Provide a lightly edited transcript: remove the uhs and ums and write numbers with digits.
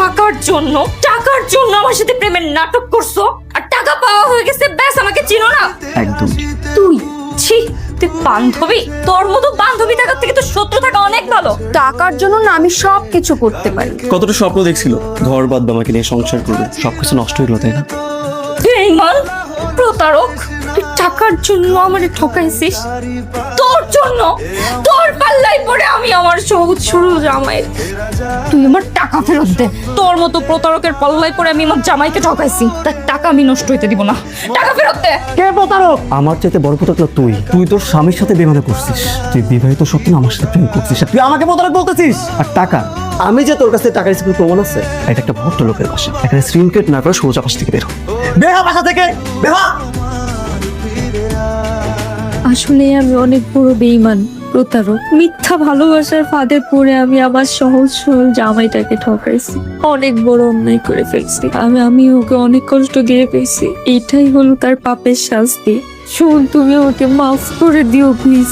টাকার জন্য আমার সাথে প্রেমের নাটক করছো, আর টাকা পাওয়া হয়ে গেছে, ব্যাস আমাকে চিনো না। একদম। তুই ছি, তুই বান্ধবী, তোর মতো বান্ধবী থাকার থেকে তো শত্রু থাকা অনেক ভালো। টাকার জন্য না আমি সবকিছু করতে পারি। কতটা স্বপ্ন দেখছিল ঘর বাদ আমাকে নিয়ে সংসার করবে, সবকিছু নষ্ট হয়ে গেল, তাই না? বেঈমান, প্রতারক, তুই টাকার জন্য আমারে ঠকাইছিস। তোর জন্য, তোর পাল্লাই পড়ে আমি আমার সহজ সরল জামাই, তুই আমার টাকা ফেরত দে। তোর মতো প্রতারকের পাল্লাই পড়ে আমি আমার জামাইকে ঠকাইছি, তার টাকা আমি নষ্ট হইতে দিব না। টাকা ফেরত দে। কে প্রতারক? আমার চাইতে বড় প্রতারক তুই তোর স্বামীর সাথে বেমানা করছিস, তুই বিবাহিত সত্ত্বেও আমার সাথে প্রেম করছিস, আর তুই আমাকে প্রতারক বলতেছিস। আর টাকা, আমি যে তোর কাছে টাকা রিসিভ প্রমাণ আছে, এটা একটা ভদ্র লোকের বাসা, এখানে সিনক্রেট না করে সোজা পাশ থেকে বের হ, বের হ বাসা থেকে, বের হ। আসলে আমি অনেক বড় বেঈমান, প্রতারক। মিথ্যা ভালোবাসার ফাঁদে পড়ে আমি আমার সহজ সরল জামাইটাকে ঠকাইছি, অনেক বড় অন্যায় করে ফেলছি। আমি ওকে অনেক কষ্ট দিয়ে পেয়েছি, এটাই হলো তার পাপের শাস্তি। শোন, তুমি ওকে মাফ করে দিও প্লিজ।